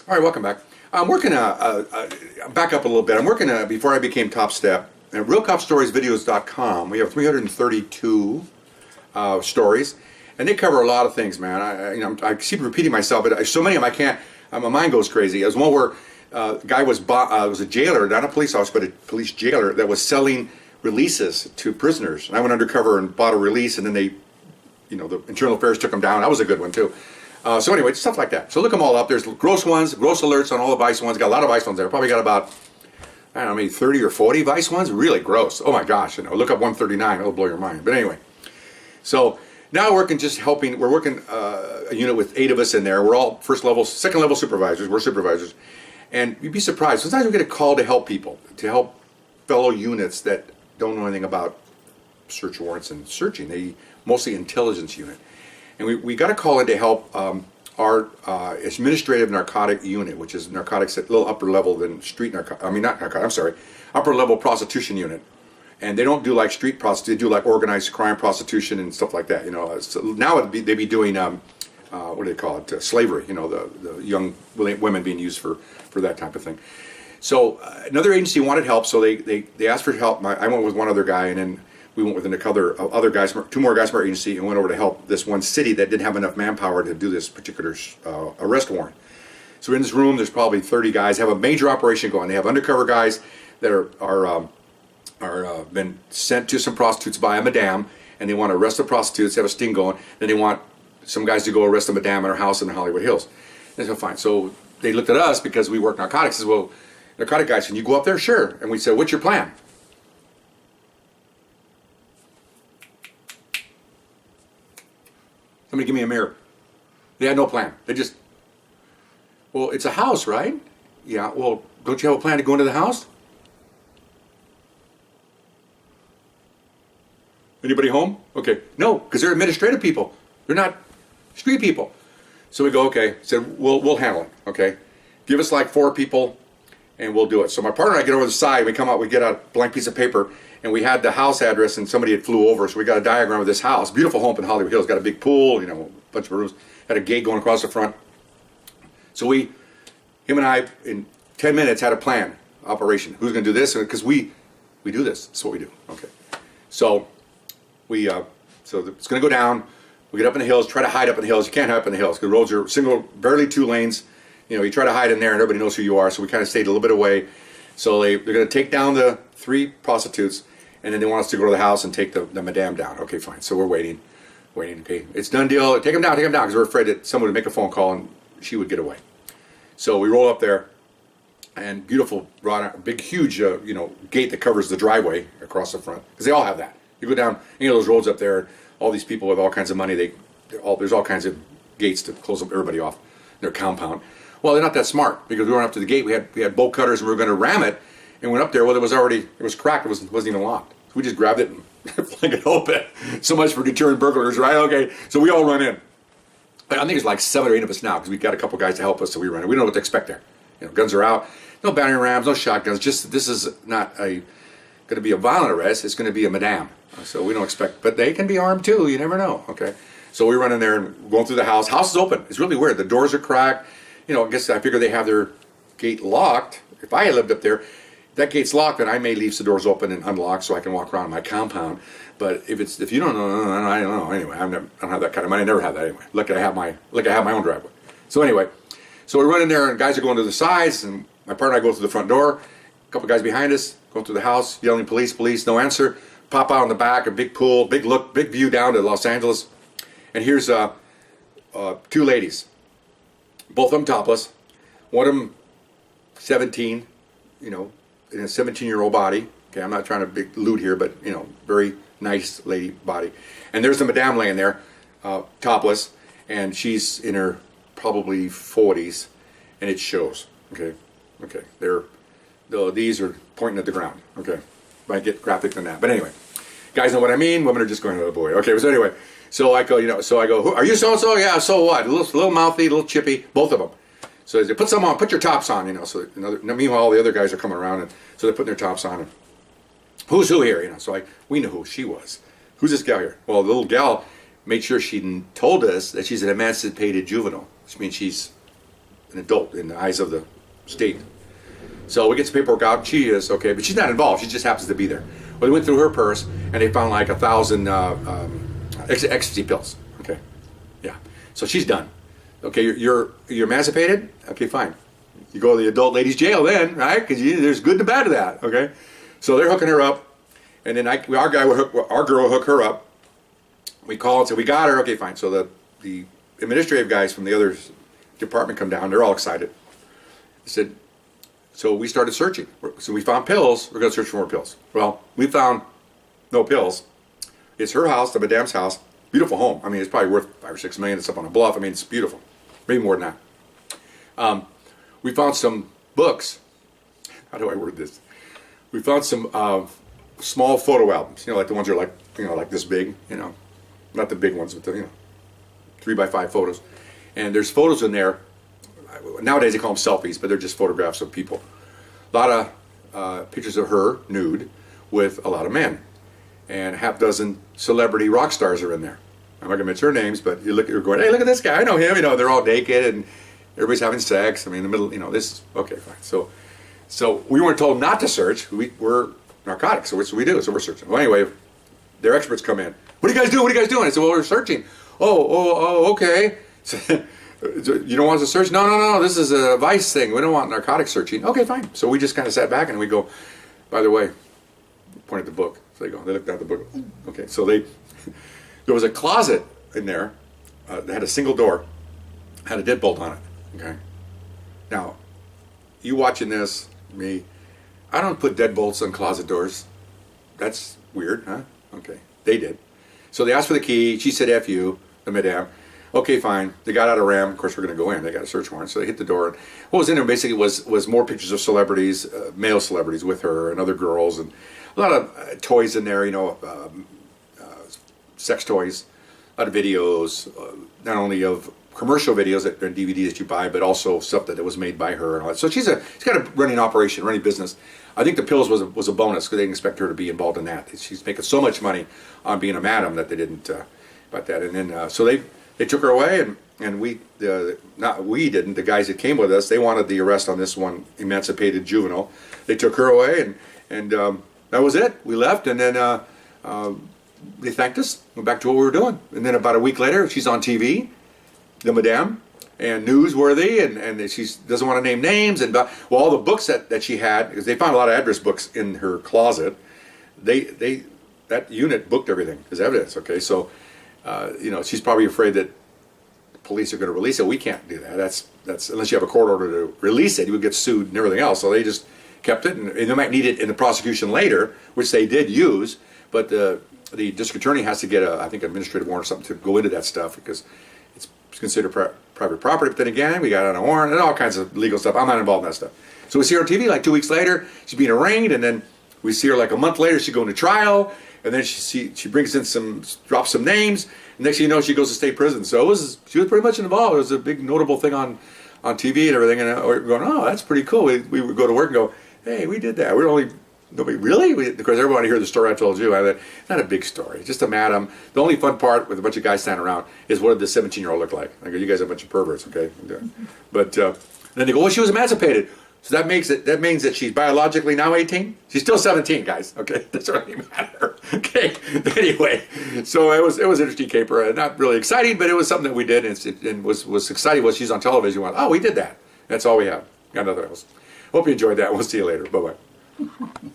All right, welcome back. I'm working back up a little bit. I'm working before I became Top Step at realcopstoriesvideos.com. We have 332 stories, and they cover a lot of things, man. I keep repeating myself, but so many of them I can't. My mind goes crazy. There's one where a guy was a jailer, not a police officer, but a police jailer that was selling releases to prisoners. And I went undercover and bought a release, and then they, the internal affairs took them down. That was a good one too. So anyway, stuff like that. So look them all up. There's gross ones, gross alerts on all the vice ones. Got a lot of vice ones there. Probably got about, I don't know, maybe 30 or 40 vice ones. Really gross. Oh my gosh, look up 139. It'll blow your mind. But anyway, so now we're working just helping. We're working a unit with 8 of us in there. We're all first level, second level supervisors. We're supervisors. And you'd be surprised. Sometimes we get a call to help people, to help fellow units that don't know anything about search warrants and searching. They mostly intelligence unit. And we got a call in to help our administrative narcotic unit, which is narcotics at a little upper level than street narcotics. I mean, not narcotics, I'm sorry, upper level prostitution unit. And they don't do like street prostitution, they do like organized crime prostitution and stuff like that. So now they'd be doing, what do they call it, slavery, the young women being used for that type of thing. So another agency wanted help, so they asked for help. I went with one other guy, and then we went with other guys, 2 more guys from our agency, and went over to help this one city that didn't have enough manpower to do this particular arrest warrant. So in this room, there's probably 30 guys, have a major operation going. They have undercover guys that are been sent to some prostitutes by a madame, and they want to arrest the prostitutes, have a sting going. Then they want some guys to go arrest a madame in her house in the Hollywood Hills. And so fine. So they looked at us because we work narcotics. Says, well, narcotic guys, can you go up there? Sure. And we said, what's your plan? Somebody give me a mirror. They had no plan. They just, well, it's a house, right? Yeah, well, don't you have a plan to go into the house? Anybody home? Okay. No, because they're administrative people. They're not street people. So we go, okay. Said, we'll handle it, okay? Give us like 4 people, and we'll do it. So my partner and I get over the side. We come out, we get a blank piece of paper, and we had the house address, and somebody had flew over, so we got a diagram of this house. Beautiful home in Hollywood Hills. Got a big pool, a bunch of rooms. Had a gate going across the front. So him and I, in 10 minutes, had a plan, operation. Who's going to do this? Because we do this. That's what we do. Okay. So so it's going to go down. We get up in the hills, try to hide up in the hills. You can't hide up in the hills because roads are single, barely 2 lanes. You try to hide in there, and everybody knows who you are. So we kind of stayed a little bit away. So they're going to take down the 3 prostitutes, and then they want us to go to the house and take the madame down. Okay, fine. So we're waiting. Okay, it's done deal. Take them down, because we're afraid that someone would make a phone call and she would get away. So we roll up there, and beautiful, big, huge, gate that covers the driveway across the front, because they all have that. You go down those roads up there, all these people with all kinds of money, there's all kinds of gates to close up everybody off their compound. Well, they're not that smart, because we went up to the gate, we had bolt cutters, and we were going to ram it, and went up there. Well, it was cracked, it wasn't even locked. So we just grabbed it and flung it open. So much for deterring burglars, right? Okay, so we all run in. I think it's like 7 or 8 of us now, because we got a couple guys to help us, so we run in. We don't know what to expect there. Guns are out, no battering rams, no shotguns. Just this is not going to be a violent arrest. It's going to be a madame. So we don't expect, but they can be armed too. You never know. Okay, so we run in there and going through the house. House is open. It's really weird. The doors are cracked. I guess I figure they have their gate locked. If I had lived up there, that gate's locked, then I may leave the doors open and unlocked so I can walk around my compound. But if you don't know, I don't know. Anyway, I don't have that kind of money. I never have that anyway. Lucky I have my own driveway. So anyway, so we run in there, and guys are going to the sides, and my partner and I go through the front door. A couple guys behind us going through the house, yelling police, no answer. Pop out in the back, a big pool, big view down to Los Angeles. And here's 2 ladies, both of them topless. One of them 17, in a 17-year-old body. Okay, I'm not trying to big loot here, but very nice lady body. And there's the madame laying there, topless, and she's in her probably 40s, and it shows. Okay, these are pointing at the ground. Okay, might get graphic than that, but anyway, guys know what I mean. Women are just going, oh boy. Okay, so anyway, so I go, who, are you so and so? Yeah, so what? A little mouthy, a little chippy, both of them. So they put some on, put your tops on, So meanwhile, all the other guys are coming around, and so they're putting their tops on. And who's who here? So we know who she was. Who's this gal here? Well, the little gal made sure she told us that she's an emancipated juvenile, which means she's an adult in the eyes of the state. So we get some paperwork out. She is okay, but she's not involved. She just happens to be there. Well, they went through her purse and they found like 1,000 ecstasy pills. Okay, yeah. So she's done. Okay, you're emancipated. Okay, fine. You go to the adult ladies' jail then, right? Because there's good and bad to that. Okay, so they're hooking her up, and then our girl will hook her up. We call and say we got her. Okay, fine. So the administrative guys from the other department come down. They're all excited. They said, so we started searching. So we found pills. We're going to search for more pills. Well, we found no pills. It's her house, the madame's house. Beautiful home. I mean, it's probably worth $5 or $6 million. It's up on a bluff. I mean, it's beautiful. Maybe more than that. We found some books. How do I word this? We found some small photo albums. You know, like the ones that are like, you know, like this big. You know, not the big ones, but the 3x5 photos. And there's photos in there. Nowadays they call them selfies, but they're just photographs of people. A lot of pictures of her nude with a lot of men, and a half dozen celebrity rock stars are in there. I'm not gonna mention her names, but you look at her going, hey, look at this guy, I know him. You know, they're all naked and everybody's having sex. I mean, in the middle, you know, this. Okay, fine. So we weren't told not to search. We're narcotics, so what do we do? So we're searching. Well, anyway, their experts come in. What are you guys doing? What are you guys doing? I said, well, we're searching. Oh, okay. So, you don't want us to search? No. This is a vice thing. We don't want narcotic searching. Okay, fine. So we just kind of sat back and we go, by the way, point at the book. So they looked at the book. Okay, so there was a closet in there that had a single door, had a deadbolt on it. Okay. Now, you watching this, me, I don't put deadbolts on closet doors. That's weird, huh? Okay, they did. So they asked for the key. She said, F you, the madame. Okay, fine. They got out of RAM. Of course, we're going to go in. They got a search warrant. So they hit the door. And what was in there basically was more pictures of celebrities, male celebrities with her and other girls, and a lot of toys in there, you know, sex toys, a lot of videos, not only of commercial videos and DVDs that you buy, but also stuff that was made by her and all that. So she's got a running operation, running business. I think the pills was a bonus because they didn't expect her to be involved in that. She's making so much money on being a madam that they didn't about that. And then so they took her away, and not we didn't. The guys that came with us, they wanted the arrest on this one emancipated juvenile. They took her away, and that was it. We left, and then they thanked us. Went back to what we were doing. And then about a week later, she's on TV, the madame, and newsworthy, and she doesn't want to name names. And all the books that she had, because they found a lot of address books in her closet. That unit booked everything as evidence. Okay, so. She's probably afraid that the police are going to release it. We can't do that. That's unless you have a court order to release it, you would get sued and everything else. So they just kept it, and they might need it in the prosecution later, which they did use. But the district attorney has to get I think, administrative warrant or something to go into that stuff because it's considered private property. But then again, we got on a warrant and all kinds of legal stuff. I'm not involved in that stuff. So we see her on TV like 2 weeks later. She's being arraigned, and then we see her like a month later. She's going to trial. And then she brings in drops some names, and next thing you know, she goes to state prison. So she was pretty much involved. It was a big notable thing on TV and everything. And we're going, oh, that's pretty cool. We would go to work and go, hey, we did that. Nobody really? Because everyone heard the story I told you. Not a big story, just a madam. The only fun part with a bunch of guys standing around is what did the 17-year-old look like? I go, you guys are a bunch of perverts, okay? But then they go, well, she was emancipated. So that means that she's biologically now 18. She's still 17, guys. Okay, doesn't really matter. Okay, anyway, so it was an interesting caper. Not really exciting, but it was something that we did, and was exciting. Was she's on television? Went, oh, we did that. That's all we have. Got nothing else. Hope you enjoyed that. We'll see you later. Bye bye.